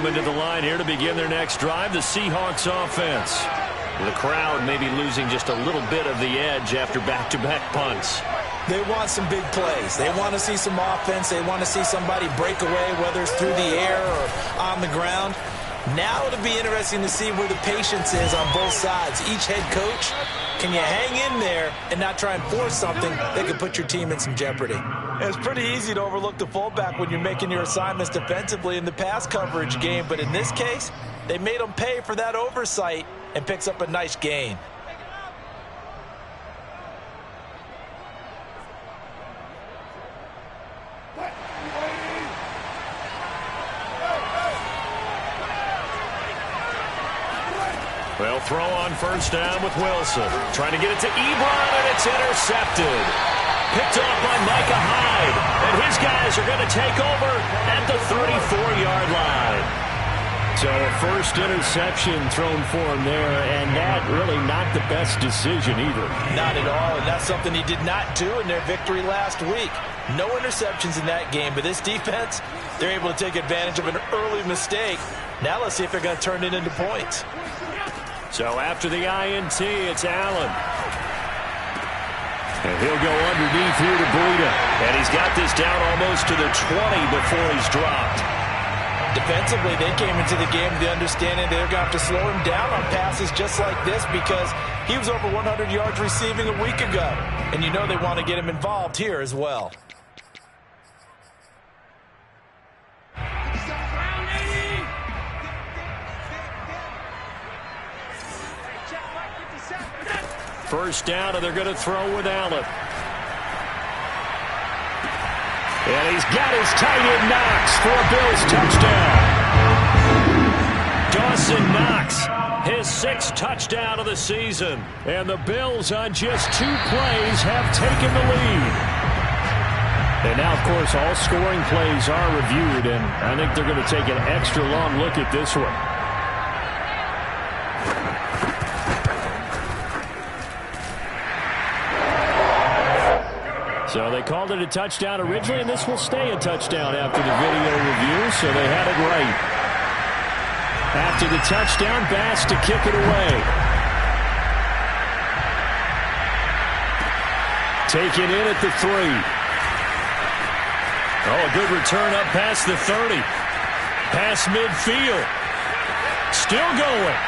coming to the line here to begin their next drive, the Seahawks offense. The crowd maybe losing just a little bit of the edge after back-to-back punts. They want some big plays. They want to see some offense. They want to see somebody break away, whether it's through the air or on the ground. Now it'll be interesting to see where the patience is on both sides. Each head coach, can you hang in there and not try and force something that could put your team in some jeopardy? It's pretty easy to overlook the fullback when you're making your assignments defensively in the pass coverage game, but in this case, they made them pay for that oversight and picks up a nice gain. Well, throw on first down with Wilson. Trying to get it to Ebron, and it's intercepted. Picked off by Micah Hyde. And his guys are going to take over at the 34-yard line. So a first interception thrown for him there, and that really not the best decision either. Not at all, and that's something he did not do in their victory last week. No interceptions in that game, but this defense, they're able to take advantage of an early mistake. Now let's see if they're going to turn it into points. So after the INT, it's Allen. And he'll go underneath here to Breida. And he's got this down almost to the 20 before he's dropped. Defensively, they came into the game with the understanding they're going to have to slow him down on passes just like this because he was over 100 yards receiving a week ago. And you know they want to get him involved here as well. First down, and they're going to throw with Allen. And he's got his tight end Knox for a Bills touchdown. Dawson Knox, his 6th touchdown of the season. And the Bills on just 2 plays have taken the lead. And now, of course, all scoring plays are reviewed, and I think they're going to take an extra long look at this one. So they called it a touchdown originally, and this will stay a touchdown after the video review, so they had it right. After the touchdown, Bass to kick it away. Taken in at the 3. Oh, a good return up past the 30. Past midfield. Still going.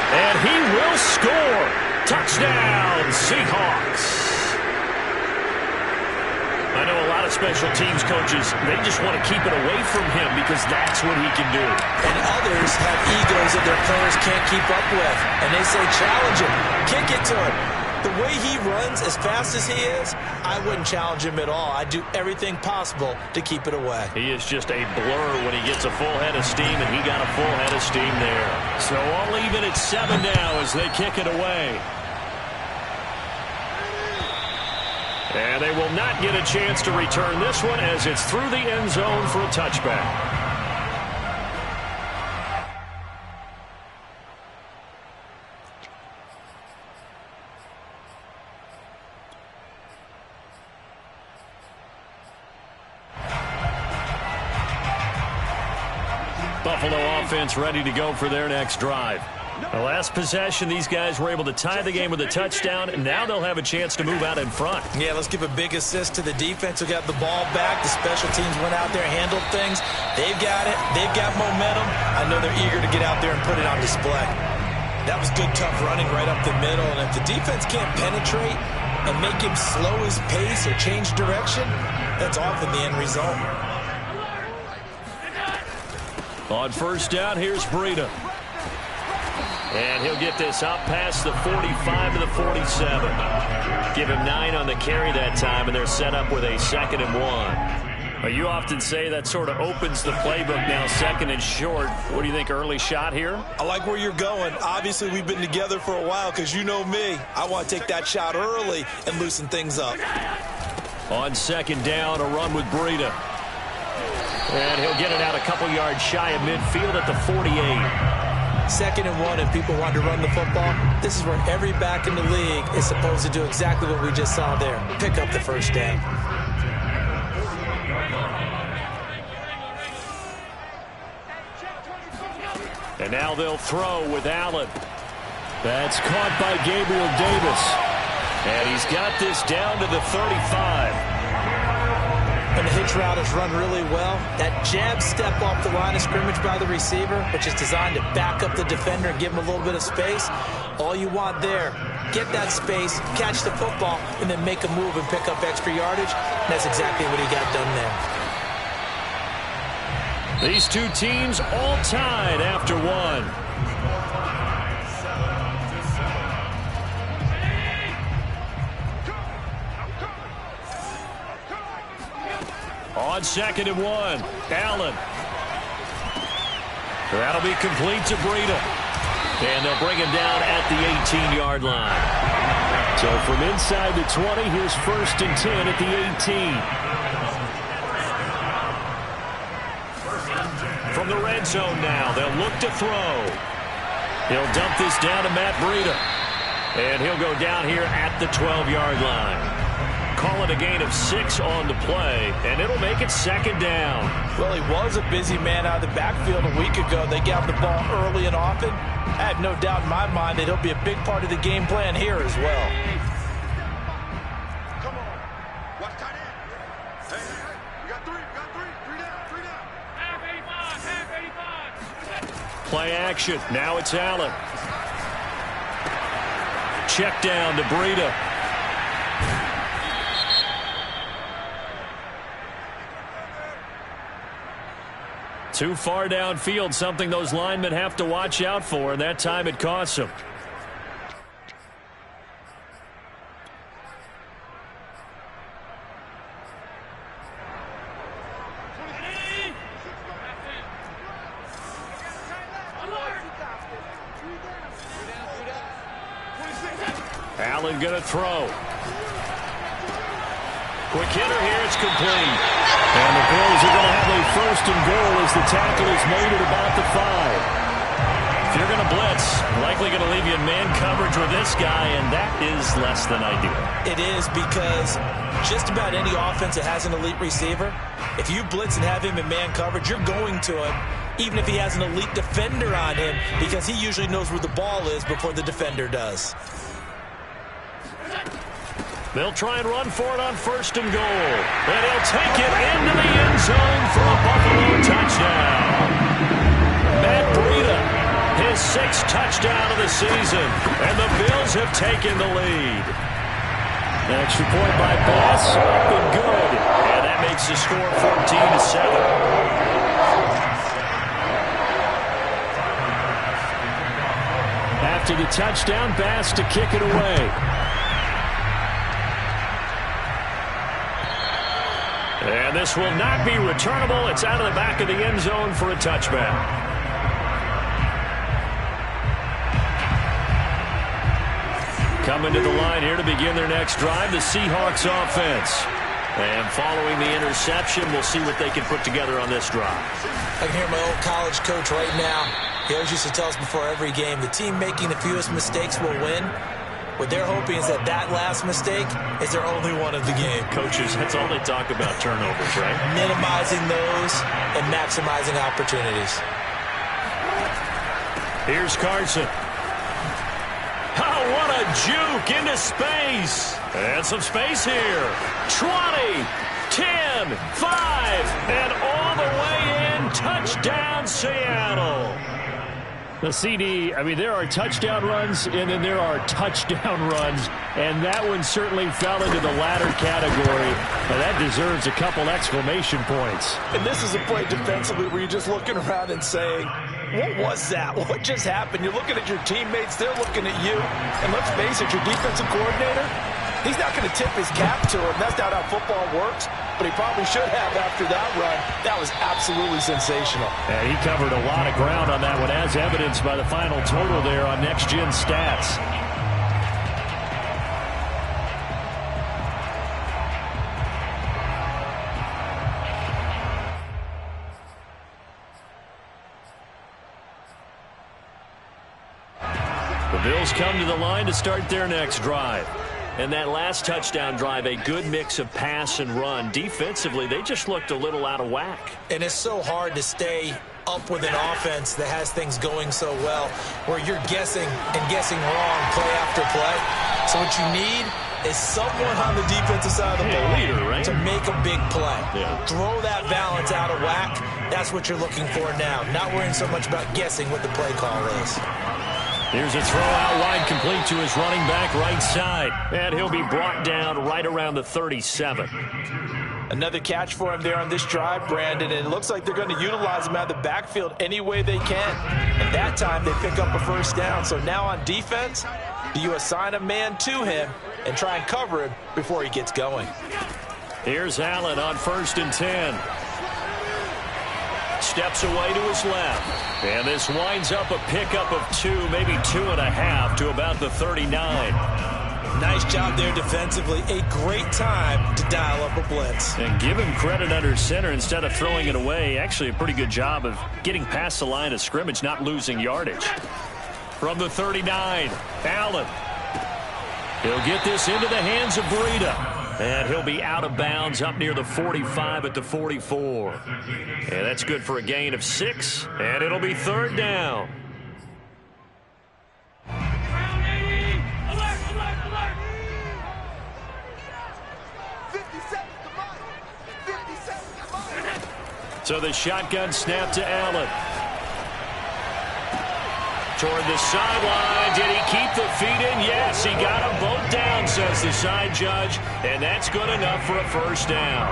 And he will score. Touchdown, Seahawks. I know a lot of special teams coaches, they just want to keep it away from him because that's what he can do. And others have egos that their players can't keep up with. And they say, challenge him, kick it to him. The way he runs as fast as he is, I wouldn't challenge him at all. I'd do everything possible to keep it away. He is just a blur when he gets a full head of steam, and he got a full head of steam there. So all even at 7 now as they kick it away. And they will not get a chance to return this one as it's through the end zone for a touchback. Buffalo offense ready to go for their next drive. The last possession, these guys were able to tie the game with a touchdown, and now they'll have a chance to move out in front. Yeah, let's give a big assist to the defense who got the ball back. The special teams went out there, handled things. They've got it. They've got momentum. I know they're eager to get out there and put it on display. That was good, tough running right up the middle, and if the defense can't penetrate and make him slow his pace or change direction, that's often the end result. On first down, here's Breida. And he'll get this up past the 45 to the 47. Give him 9 on the carry that time, and they're set up with a 2nd and 1. You often say that sort of opens the playbook now, 2nd and short. What do you think, early shot here? I like where you're going. Obviously, we've been together for a while because you know me. I want to take that shot early and loosen things up. On 2nd down, a run with Breida. And he'll get it out a couple yards shy of midfield at the 48. 2nd and 1, and people want to run the football. This is where every back in the league is supposed to do exactly what we just saw there. Pick up the first down. And now they'll throw with Allen. That's caught by Gabriel Davis. And he's got this down to the 35. And the hitch route is run really well. That jab step off the line of scrimmage by the receiver, which is designed to back up the defender and give him a little bit of space. All you want there, get that space, catch the football, and then make a move and pick up extra yardage. And that's exactly what he got done there. These two teams all tied after one. On 2nd and 1, Allen. That'll be complete to Breida. And they'll bring him down at the 18-yard line. So from inside the 20, here's 1st and 10 at the 18. From the red zone now, they'll look to throw. He'll dump this down to Matt Breida. And he'll go down here at the 12-yard line. Call it a gain of 6 on the play, and it'll make it 2nd down. Well, he was a busy man out of the backfield a week ago. They got the ball early and often. I have no doubt in my mind that he'll be a big part of the game plan here as well. Come on. Watch tight end. Hey, we got three down. Half 85. Play action. Now it's Allen. Check down to Breida. Too far downfield, something those linemen have to watch out for, and that time it costs them. Allen gonna throw. Quick hitter here, it's complete. And the Bills are going to have a 1st and goal as the tackle is made at about the 5. If you're going to blitz, likely going to leave you in man coverage with this guy, and that is less than ideal. It is, because just about any offense that has an elite receiver, if you blitz and have him in man coverage, you're going to him, even if he has an elite defender on him, because he usually knows where the ball is before the defender does. They'll try and run for it on 1st and goal. And he'll take it into the end zone for a Buffalo touchdown. Matt Breida, his 6th touchdown of the season. And the Bills have taken the lead. An extra point by Bass, up and good. And that makes the score 14-7. After the touchdown, Bass to kick it away. And this will not be returnable. It's out of the back of the end zone for a touchback. Coming to the line here to begin their next drive, the Seahawks offense. And following the interception, we'll see what they can put together on this drive. I can hear my old college coach right now. He always used to tell us before every game, the team making the fewest mistakes will win. What they're hoping is that last mistake is their only one of the game. Coaches, that's all they talk about, turnovers, right? Minimizing those and maximizing opportunities. Here's Carson. Oh, what a juke into space. And some space here. 20, 10, 5, and all the way in. Touchdown, Seattle. The CD, I mean, there are touchdown runs, and then there are touchdown runs, and that one certainly fell into the latter category, and that deserves a couple exclamation points. And this is a play defensively where you're just looking around and saying, what was that? What just happened? You're looking at your teammates, they're looking at you, and let's face it, your defensive coordinator, he's not going to tip his cap to him. That's not how football works. But he probably should have after that run. That was absolutely sensational. And he covered a lot of ground on that one, as evidenced by the final total there on Next Gen Stats. The Bills come to the line to start their next drive. And that last touchdown drive, a good mix of pass and run. Defensively, they just looked a little out of whack. And it's so hard to stay up with an offense that has things going so well where you're guessing and guessing wrong play after play. So what you need is someone on the defensive side of the ball to make a big play. Throw that balance out of whack. That's what you're looking for now. Not worrying so much about guessing what the play call is. Here's a throw out wide, complete to his running back right side. And he'll be brought down right around the 37. Another catch for him there on this drive, Brandon, and it looks like they're going to utilize him out of the backfield any way they can. And that time they pick up a first down. So now on defense, do you assign a man to him and try and cover him before he gets going? Here's Allen on 1st and 10. Steps away to his left. And this winds up a pickup of 2, maybe 2.5 to about the 39. Nice job there defensively. A great time to dial up a blitz. And give him credit under center instead of throwing it away. Actually a pretty good job of getting past the line of scrimmage, not losing yardage. From the 39, Allen. He'll get this into the hands of Breida. And he'll be out of bounds up near the 45 at the 44. And that's good for a gain of 6. And it'll be 3rd down. So the shotgun snap to Allen. Toward the sideline. Did he keep the feet in? Yes, he got them both down, says the side judge. And that's good enough for a first down.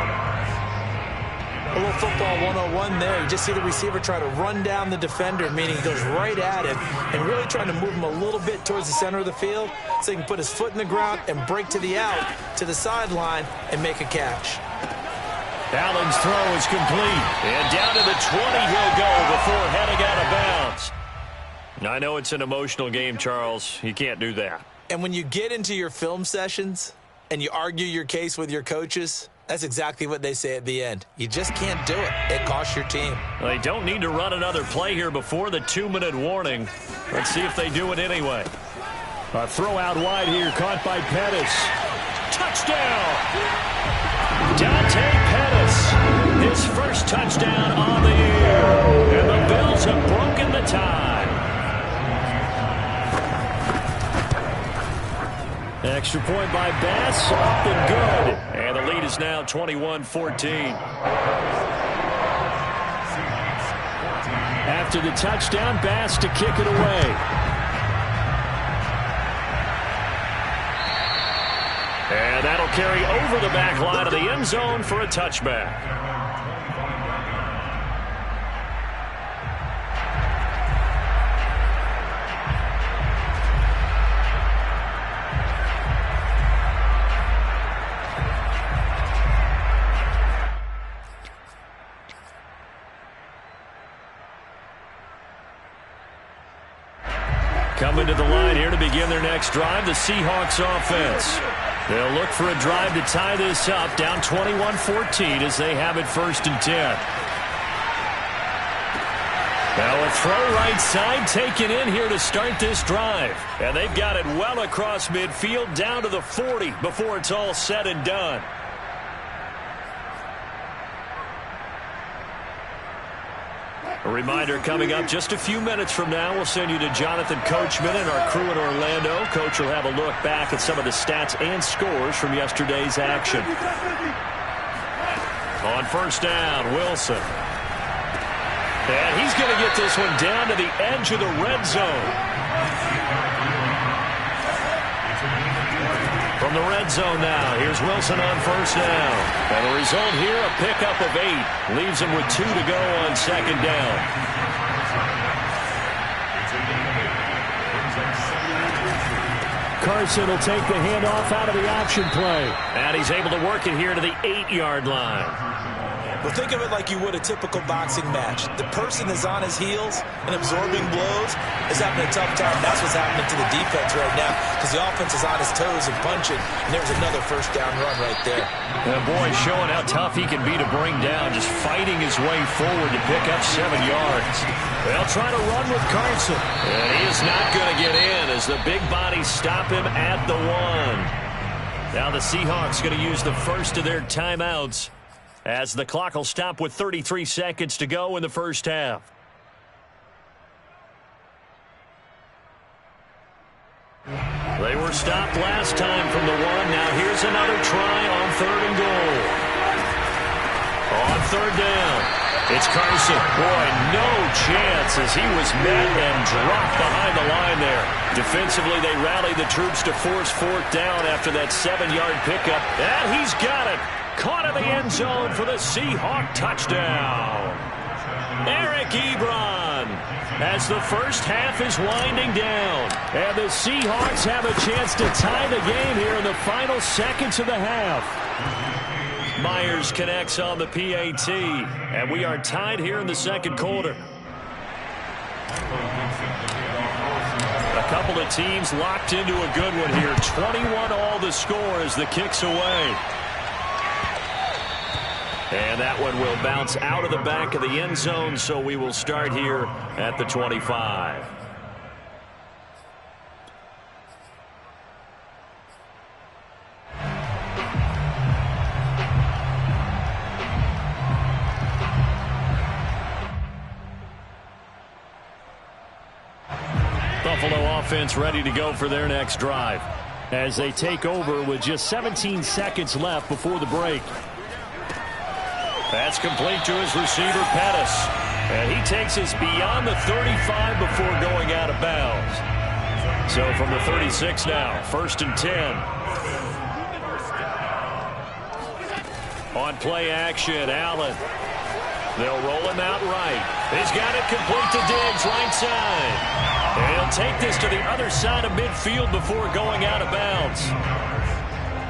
A little football 101 there. You just see the receiver try to run down the defender, meaning he goes right at him and really trying to move him a little bit towards the center of the field so he can put his foot in the ground and break to the out, to the sideline, and make a catch. Allen's throw is complete. And down to the 20 he'll go before heading out of bounds. I know it's an emotional game, Charles. You can't do that. And when you get into your film sessions and you argue your case with your coaches, that's exactly what they say at the end. You just can't do it. It costs your team. They don't need to run another play here before the 2-minute warning. Let's see if they do it anyway. A throw out wide here, caught by Pettis. Touchdown! Dante Pettis, his first touchdown on the year. And the Bills have broken the tie. Extra point by Bass, up and good. And the lead is now 21-14. After the touchdown, Bass to kick it away. And that'll carry over the back line of the end zone for a touchback. Coming to the line here to begin their next drive, the Seahawks offense. They'll look for a drive to tie this up, down 21-14 as they have it 1st and 10. Now a throw right side taken in here to start this drive. And they've got it well across midfield, down to the 40 before it's all said and done. A reminder coming up just a few minutes from now, we'll send you to Jonathan Coachman and our crew in Orlando. Coach will have a look back at some of the stats and scores from yesterday's action. On 1st down, Wilson. And he's going to get this one down to the edge of the red zone. From the red zone now, here's Wilson on 1st down. And the result here, a pickup of 8. Leaves him with 2 to go on 2nd down. Carson will take the handoff out of the option play. And he's able to work it here to the 8-yard line. Well, think of it like you would a typical boxing match. The person is on his heels and absorbing blows is having a tough time. That's what's happening to the defense right now because the offense is on his toes and punching, and there's another 1st down run right there. And boy, showing how tough he can be to bring down, just fighting his way forward to pick up 7 yards. They'll try to run with Carson. And he is not going to get in as the big bodies stop him at the 1. Now the Seahawks going to use the first of their timeouts, as the clock will stop with 33 seconds to go in the 1st half. They were stopped last time from the one. Now here's another try on 3rd and goal. On 3rd down, it's Carson. Boy, no chance as he was met and dropped behind the line there. Defensively, they rallied the troops to force 4th down after that 7-yard pickup. And he's got it. Caught in the end zone for the Seahawk touchdown. Eric Ebron as the first half is winding down. And the Seahawks have a chance to tie the game here in the final seconds of the half. Myers connects on the PAT, and we are tied here in the 2nd quarter. A couple of teams locked into a good one here. 21-all the score as the kick's away. And that one will bounce out of the back of the end zone, so we will start here at the 25. Buffalo offense ready to go for their next drive as they take over with just 17 seconds left before the break. That's complete to his receiver, Pettis. And he takes us beyond the 35 before going out of bounds. So from the 36 now, 1st and 10. On play action, Allen. They'll roll him out right. He's got it complete to Diggs, right side. And he'll take this to the other side of midfield before going out of bounds.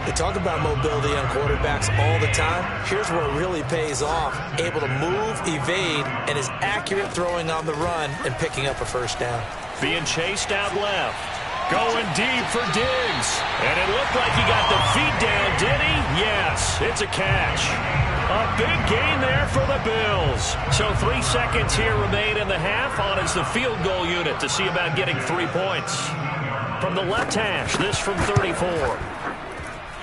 They talk about mobility on quarterbacks all the time. Here's where it really pays off. Able to move, evade, and is accurate throwing on the run and picking up a 1st down. Being chased out left. Going deep for Diggs. And it looked like he got the feet down, did he? Yes, it's a catch. A big gain there for the Bills. So 3 seconds here remain in the half. On is the field goal unit to see about getting 3 points. From the left hash, this from 34.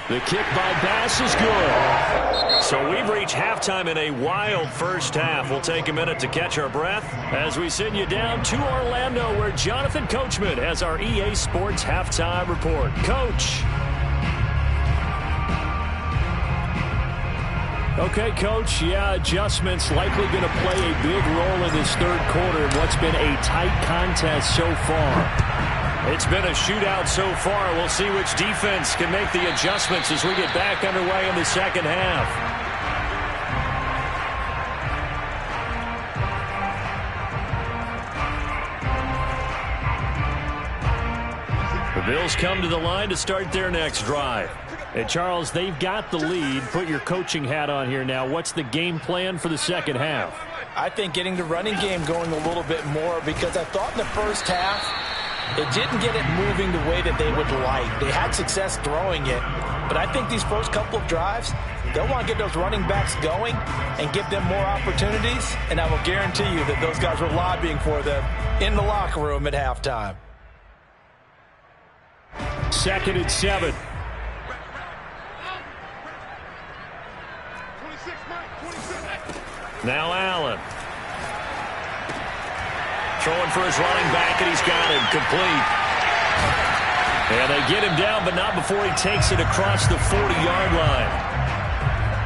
The kick by Bass is good. So we've reached halftime in a wild first half. We'll take a minute to catch our breath as we send you down to Orlando, where Jonathan Coachman has our EA Sports halftime report. Coach. Okay, Coach. Yeah, adjustments likely going to play a big role in this 3rd quarter in what's been a tight contest so far. It's been a shootout so far. We'll see which defense can make the adjustments as we get back underway in the 2nd half. The Bills come to the line to start their next drive. And, Charles, they've got the lead. Put your coaching hat on here now. What's the game plan for the 2nd half? I think getting the running game going a little bit more, because I thought in the first half it didn't get it moving the way that they would like. They had success throwing it, but I think these first couple of drives, they'll want to get those running backs going and give them more opportunities, and I will guarantee you that those guys were lobbying for them in the locker room at halftime. 2nd and 7. Now Allen. Throwing for his running back, and he's got him complete. And they get him down, but not before he takes it across the 40-yard line.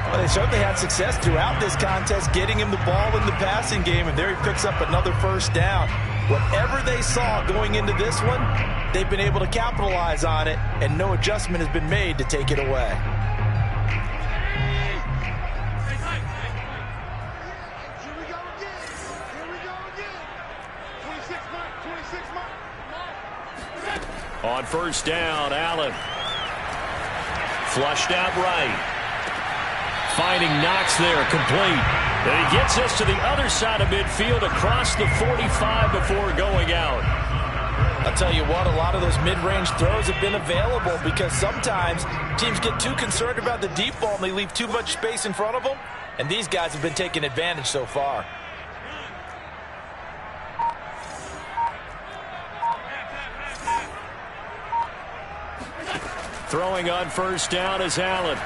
Well, they certainly had success throughout this contest, getting him the ball in the passing game, and there he picks up another 1st down. Whatever they saw going into this one, they've been able to capitalize on it, and no adjustment has been made to take it away. On 1st down, Allen. Flushed out right. Finding Knox there, complete. And he gets us to the other side of midfield across the 45 before going out. I'll tell you what, a lot of those mid-range throws have been available because sometimes teams get too concerned about the deep ball and they leave too much space in front of them. And these guys have been taking advantage so far. Throwing on 1st down is Allen.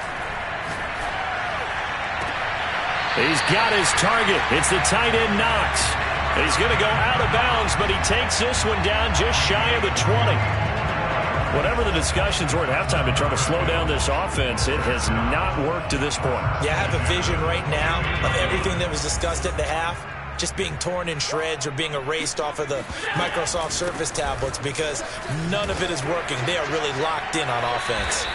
He's got his target. It's the tight end Knox. He's going to go out of bounds, but he takes this one down just shy of the 20. Whatever the discussions were at halftime to try to slow down this offense, it has not worked to this point. Yeah, I have a vision right now of everything that was discussed at the half just being torn in shreds or being erased off of the Microsoft Surface tablets because none of it is working. They are really locked in on offense.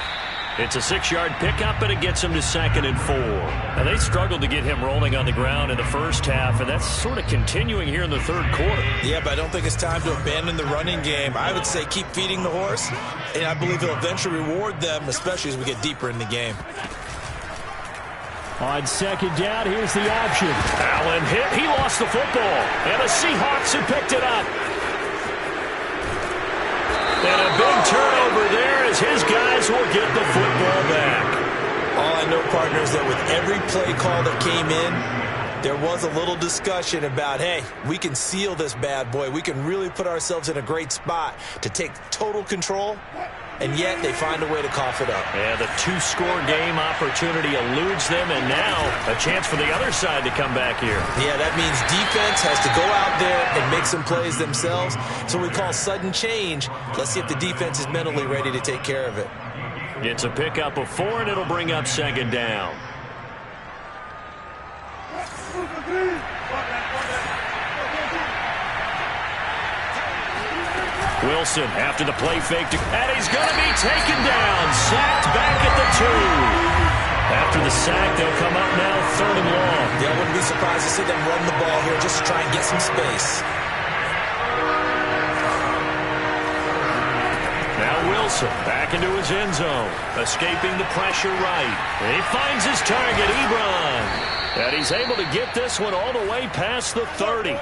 It's a 6-yard pickup, and it gets him to 2nd and 4. Now, they struggled to get him rolling on the ground in the first half, and that's sort of continuing here in the third quarter. Yeah, but I don't think it's time to abandon the running game. I would say keep feeding the horse, and I believe he'll eventually reward them, especially as we get deeper in the game. On 2nd down, here's the option. Allen hit. He lost the football, and the Seahawks have picked it up. And a big turnover there as his guys will get the football back. All I know, partner, is that with every play call that came in, there was a little discussion about, hey, we can seal this bad boy. We can really put ourselves in a great spot to take total control, and yet they find a way to cough it up. Yeah, the 2-score game opportunity eludes them, and now a chance for the other side to come back here. Yeah, that means defense has to go out there and make some plays themselves. So we call sudden change. Let's see if the defense is mentally ready to take care of it. It's a pickup of 4, and it'll bring up 2nd down. Wilson after the play fake, and he's going to be taken down. Sacked back at the 2. After the sack, they'll come up now 3rd and long. Yeah, I wouldn't be surprised to see them run the ball here just to try and get some space. Now Wilson back into his end zone, escaping the pressure right. And he finds his target, Ebron. And he's able to get this one all the way past the 30.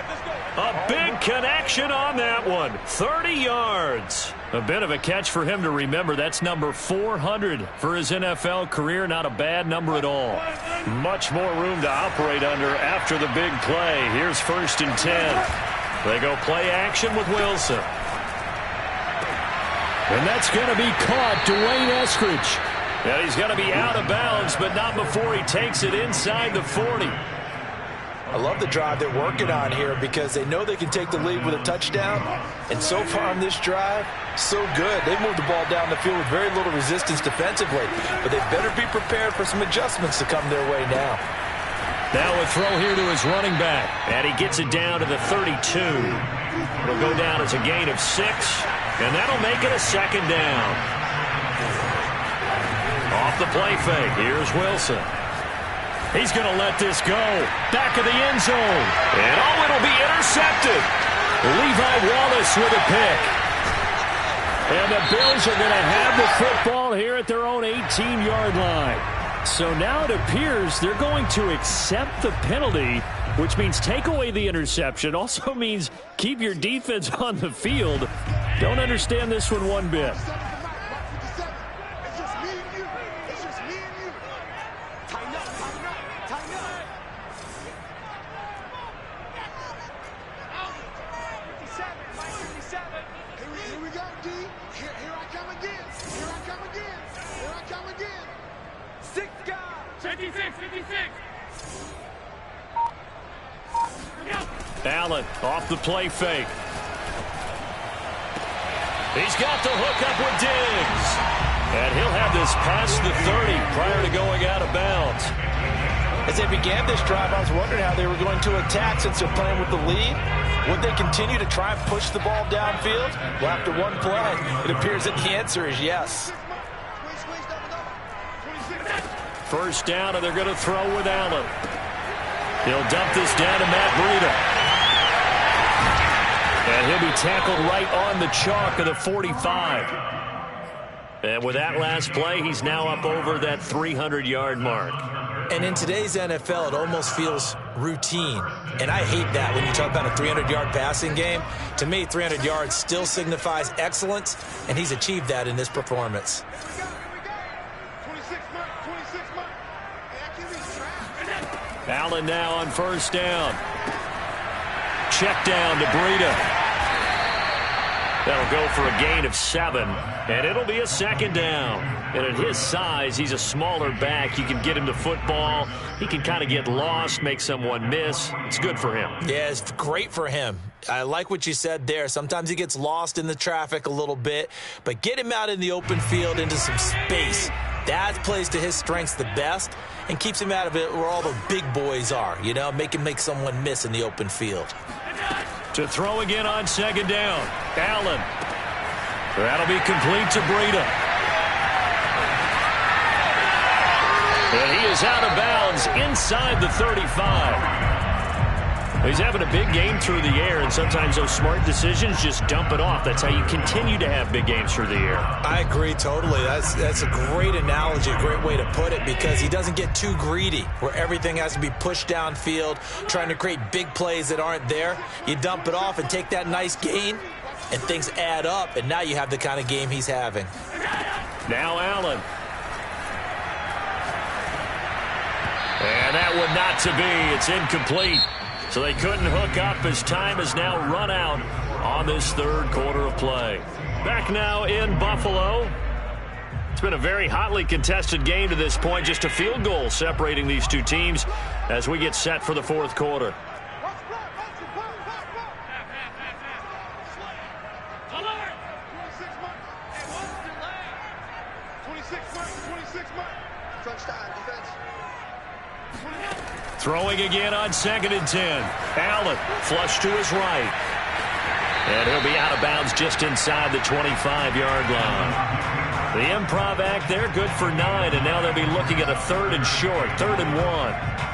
A big connection on that one. 30 yards. A bit of a catch for him to remember. That's number 400 for his NFL career. Not a bad number at all. Much more room to operate under after the big play. Here's 1st and 10. They go play action with Wilson. And that's going to be caught. Dwayne Eskridge. And he's going to be out of bounds, but not before he takes it inside the 40. I love the drive they're working on here because they know they can take the lead with a touchdown. And so far on this drive, so good. They moved the ball down the field with very little resistance defensively. But they better be prepared for some adjustments to come their way now. Now a throw here to his running back. And he gets it down to the 32. It'll go down as a gain of 6. And that'll make it a 2nd down. Off the play fake. Here's Wilson. He's going to let this go. Back of the end zone. And oh, it'll be intercepted. Levi Wallace with a pick. And the Bills are going to have the football here at their own 18-yard line. So now it appears they're going to accept the penalty, which means take away the interception. Also means keep your defense on the field. Don't understand this one bit. Allen off the play fake. He's got the hook up with Diggs. And he'll have this past the 30 prior to going out of bounds. As they began this drive, I was wondering how they were going to attack since they're playing with the lead. Would they continue to try and push the ball downfield? Well, after one play, it appears that the answer is yes. 1st down, and they're going to throw with Allen. He'll dump this down to Matt Breida. And he'll be tackled right on the chalk of the 45. And with that last play, he's now up over that 300-yard mark. And in today's NFL, it almost feels routine. And I hate that when you talk about a 300-yard passing game. To me, 300 yards still signifies excellence, and he's achieved that in this performance. Allen now on 1st down. Check down to Breida. That'll go for a gain of 7, and it'll be a second down. And at his size, he's a smaller back. You can get him to football. He can kind of get lost, make someone miss. It's good for him. Yeah, it's great for him. I like what you said there. Sometimes he gets lost in the traffic a little bit, but get him out in the open field into some space. That plays to his strengths the best and keeps him out of it where all the big boys are, you know, make him make someone miss in the open field. To throw again on second down. Allen. That'll be complete to Breida. And he is out of bounds inside the 35. He's having a big game through the air, and sometimes those smart decisions just dump it off. That's how you continue to have big games through the air. I agree totally. That's a great analogy, a great way to put it, because he doesn't get too greedy where everything has to be pushed downfield, trying to create big plays that aren't there. You dump it off and take that nice gain, and things add up, and now you have the kind of game he's having. Now Allen. And that one not to be. It's incomplete. So they couldn't hook up as time has now run out on this third quarter of play. Back now in Buffalo. It's been a very hotly contested game to this point. Just a field goal separating these two teams as we get set for the fourth quarter. Throwing again on 2nd and 10. Allen flush to his right. And he'll be out of bounds just inside the 25-yard line. The improv act there, good for 9, and now they'll be looking at a 3rd and short, 3rd and 1.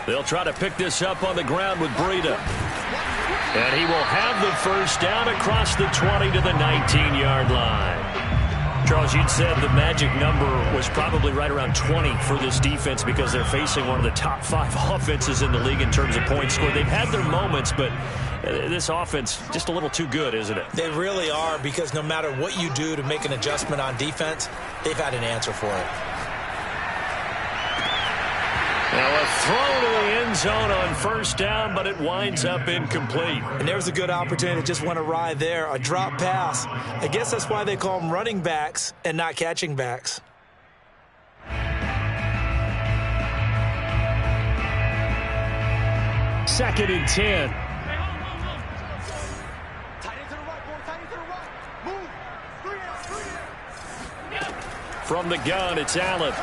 They'll try to pick this up on the ground with Breida. And he will have the first down across the 20 to the 19-yard line. Charles, you'd said the magic number was probably right around 20 for this defense because they're facing one of the top 5 offenses in the league in terms of points scored. They've had their moments, but this offense just a little too good, isn't it? They really are, because no matter what you do to make an adjustment on defense, they've had an answer for it. Now a throw to the end zone on first down, but it winds up incomplete. And there was a good opportunity to just went awry there, a drop pass. I guess that's why they call them running backs and not catching backs. Second and 10. From the gun, it's Allen.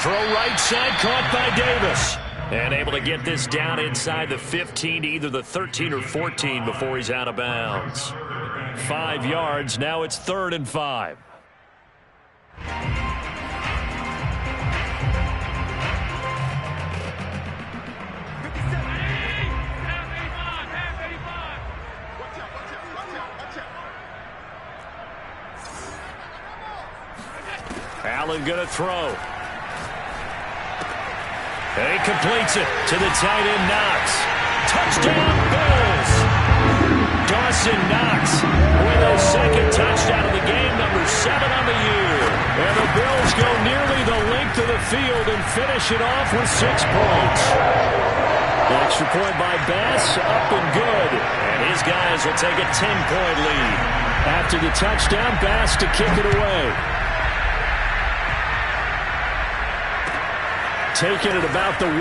Throw right side, caught by Davis. And able to get this down inside the 15 to either the 13 or 14 before he's out of bounds. 5 yards, now it's 3rd and 5. Allen gonna throw. And he completes it to the tight end, Knox. Touchdown, Bills! Dawson Knox with a second touchdown of the game, number 7 on the year. And the Bills go nearly the length of the field and finish it off with 6 points. The extra point by Bass, up and good. And his guys will take a 10-point lead. After the touchdown, Bass to kick it away. Taking it about the 1.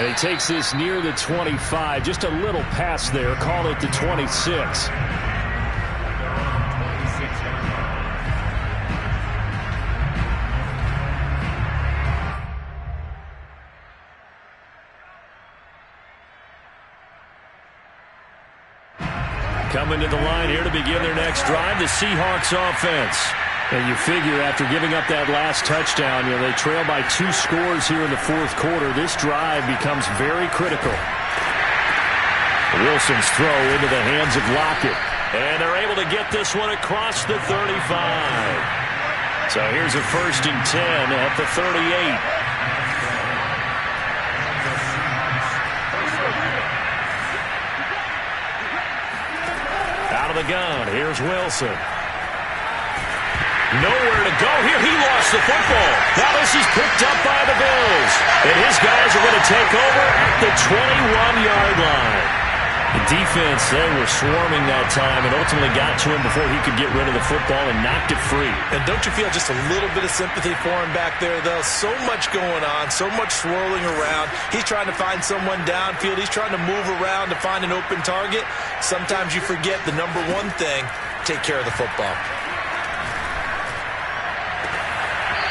And he takes this near the 25. Just a little pass there. Call it the 26. Coming to the line here to begin their next drive, the Seahawks offense. And you figure after giving up that last touchdown, they trail by 2 scores here in the fourth quarter. This drive becomes very critical. Wilson's throw into the hands of Lockett. And they're able to get this one across the 35. So here's a 1st and 10 at the 38. Out of the gun, here's Wilson. Nowhere to go here. He lost the football. Now this is picked up by the Bills. And his guys are going to take over at the 21-yard line. The defense, they were swarming that time and ultimately got to him before he could get rid of the football and knocked it free. And don't you feel just a little bit of sympathy for him back there, though? So much going on, so much swirling around. He's trying to find someone downfield. He's trying to move around to find an open target. Sometimes you forget the number one thing, take care of the football.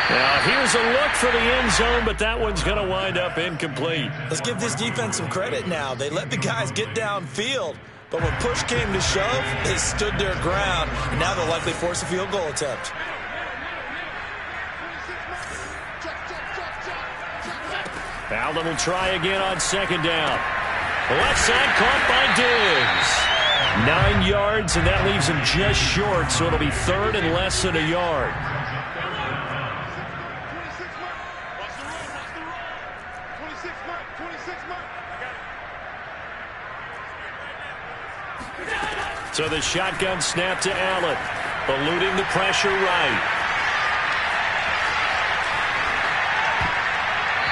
Now, here's a look for the end zone, but that one's going to wind up incomplete. Let's give this defense some credit now. They let the guys get downfield, but when push came to shove, they stood their ground, and now they'll likely force a field goal attempt. Allen will try again on 2nd down. Left side caught by Diggs. 9 yards, and that leaves him just short, so it'll be 3rd and less than a yard. So the shotgun snap to Allen, eluding the pressure right.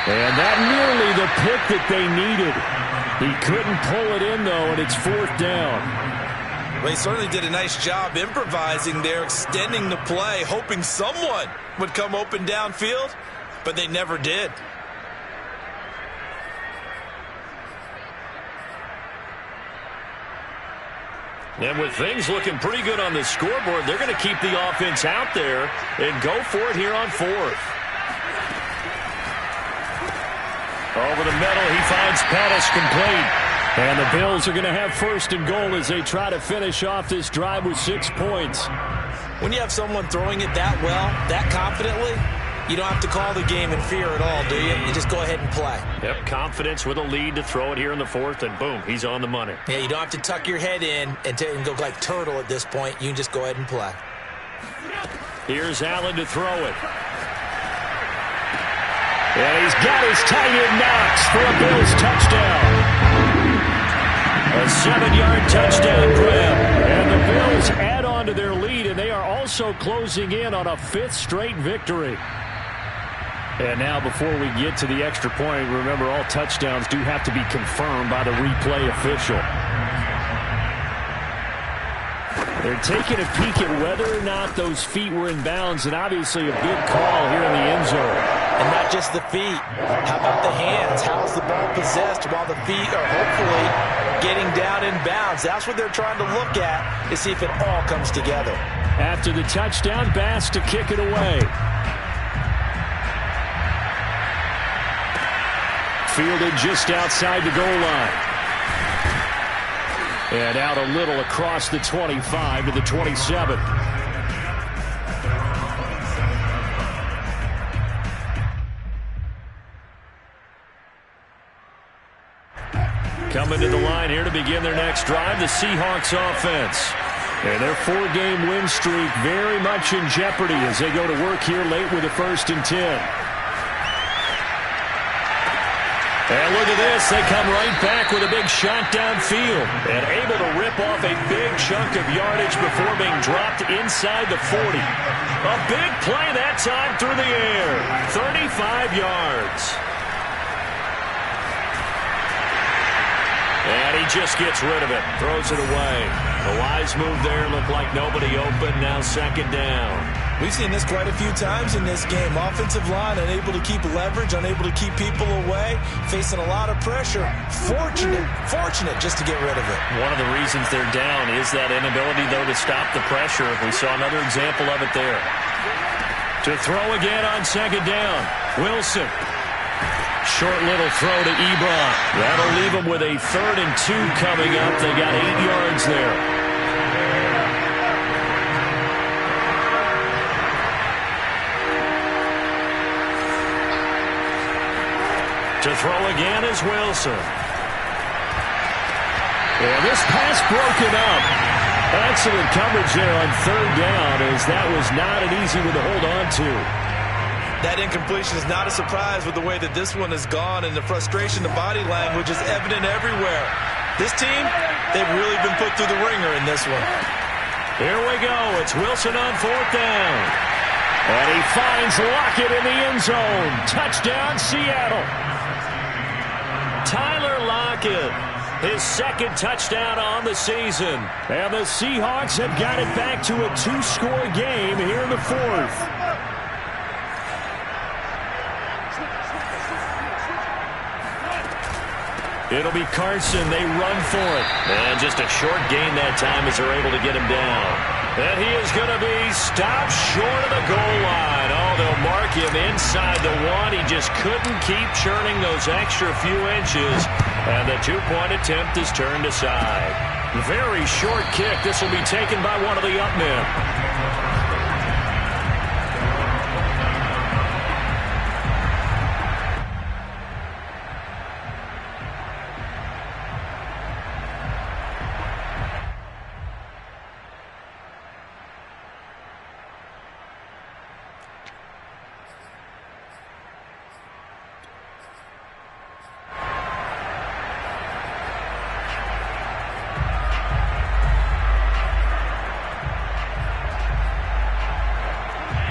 And that nearly the pick that they needed. He couldn't pull it in, though, and it's 4th down. Well, he certainly did a nice job improvising there, extending the play, hoping someone would come open downfield, but they never did. And with things looking pretty good on the scoreboard, they're going to keep the offense out there and go for it here on 4th. Over the middle, he finds Pettis complete. And the Bills are going to have 1st and goal as they try to finish off this drive with 6 points. When you have someone throwing it that well, that confidently, you don't have to call the game in fear at all, do you? You just go ahead and play. Yep, confidence with a lead to throw it here in the 4th, and boom, he's on the money. Yeah, you don't have to tuck your head in and go like turtle at this point. You can just go ahead and play. Here's Allen to throw it. And he's got his tight end Knox for a Bills touchdown. A 7-yard touchdown grab. And the Bills add on to their lead, and they are also closing in on a 5th straight victory. And now before we get to the extra point, remember all touchdowns do have to be confirmed by the replay official. They're taking a peek at whether or not those feet were in bounds, and obviously a big call here in the end zone. And not just the feet. How about the hands? How's the ball possessed while the feet are hopefully getting down in bounds? That's what they're trying to look at to see if it all comes together. After the touchdown, Bass to kick it away. Fielded just outside the goal line. And out a little across the 25 to the 27. Coming to the line here to begin their next drive, the Seahawks offense. And their 4-game win streak very much in jeopardy as they go to work here late with a 1st and 10. And look at this. They come right back with a big shot downfield and able to rip off a big chunk of yardage before being dropped inside the 40. A big play that time through the air. 35 yards. And he just gets rid of it. Throws it away. The wise move there. Looked like nobody open. Now 2nd down. We've seen this quite a few times in this game. Offensive line unable to keep leverage, unable to keep people away, facing a lot of pressure. Fortunate just to get rid of it. One of the reasons they're down is that inability, though, to stop the pressure. We saw another example of it there. To throw again on 2nd down. Wilson. Short little throw to Ebron. That'll leave them with a 3rd and 2 coming up. They got 8 yards there. To throw again is Wilson. And this pass broken up. Excellent coverage there on third down, as that was not an easy one to hold on to. That incompletion is not a surprise with the way that this one has gone, and the frustration, the body language is evident everywhere. This team, they've really been put through the ringer in this one. Here we go. It's Wilson on fourth down. And he finds Lockett in the end zone. Touchdown, Seattle. Tyler Lockett, his second touchdown on the season. And the Seahawks have got it back to a 2-score game here in the fourth. It'll be Carson. They run for it. And just a short gain that time as they're able to get him down. And he is going to be stopped short of the goal line. Oh, they'll mark him inside the one. He just couldn't keep churning those extra few inches. And the two-point attempt is turned aside. Very short kick. This will be taken by one of the up men.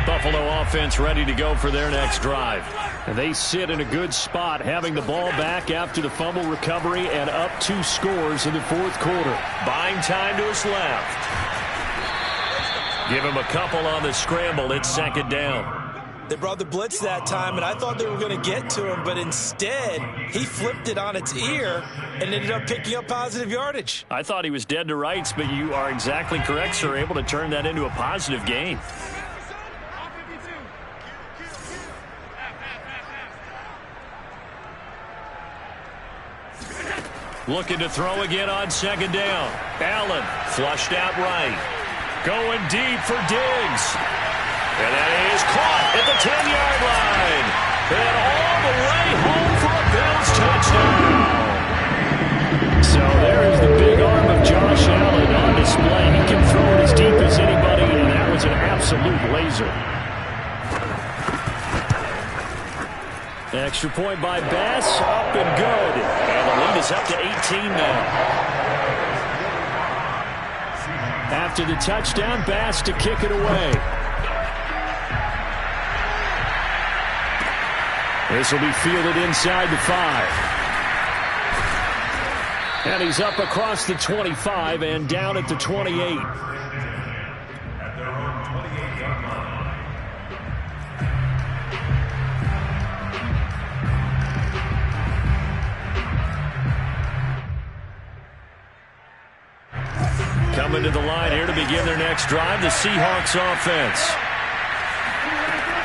Buffalo offense ready to go for their next drive. And they sit in a good spot, having the ball back after the fumble recovery and up 2 scores in the fourth quarter. Buying time to his left. Give him a couple on the scramble. It's second down. They brought the blitz that time, and I thought they were going to get to him, but instead he flipped it on its ear and ended up picking up positive yardage. I thought he was dead to rights, but you are exactly correct, sir. Able to turn that into a positive gain. Looking to throw again on second down. Allen flushed out right. Going deep for Diggs. And that is caught at the 10-yard line. And all the way home for a Bills touchdown. So there is the big arm of Josh Allen on display. He can throw it as deep as anybody, and that was an absolute laser. Extra point by Bass, up and good. And the lead is up to 18 now. After the touchdown, Bass to kick it away. This will be fielded inside the 5. And he's up across the 25 and down at the 28. Coming to the line here to begin their next drive, the Seahawks offense.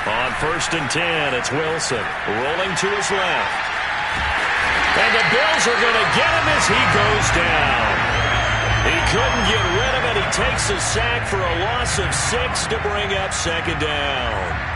On first and 10, it's Wilson rolling to his left. And the Bills are going to get him as he goes down. He couldn't get rid of it. He takes a sack for a loss of 6 to bring up second down.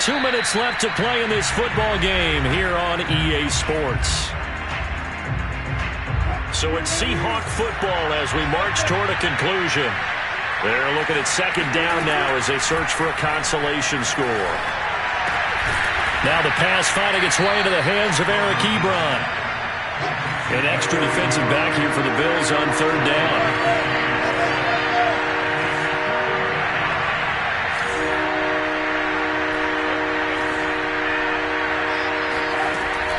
Two minutes left to play in this football game here on EA Sports. So it's Seahawk football as we march toward a conclusion. They're looking at second down now as they search for a consolation score. Now the pass finding its way into the hands of Eric Ebron. An extra defensive back here for the Bills on third down.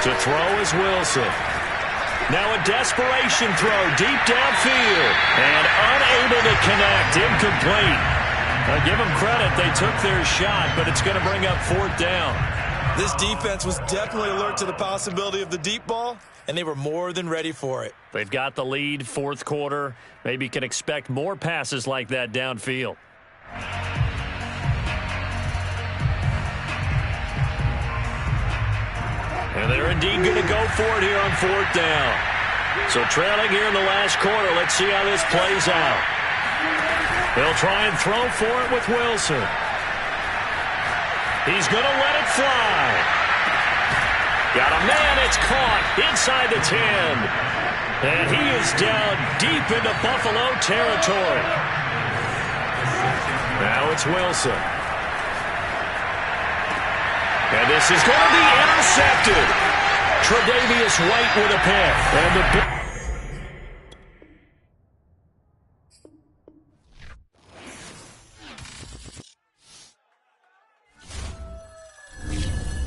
To throw is Wilson. Now a desperation throw deep downfield. And unable to connect. Incomplete. Give them credit. They took their shot, but it's going to bring up fourth down. This defense was definitely alert to the possibility of the deep ball, and they were more than ready for it. They've got the lead, fourth quarter. Maybe can expect more passes like that downfield. And they're indeed going to go for it here on 4th down. So trailing here in the last quarter. Let's see how this plays out. They'll try and throw for it with Wilson. He's going to let it fly. Got a man. It's caught inside the 10. And he is down deep into Buffalo territory. Now it's Wilson. And this is going to be intercepted. Tre'Davious White with a pick. And the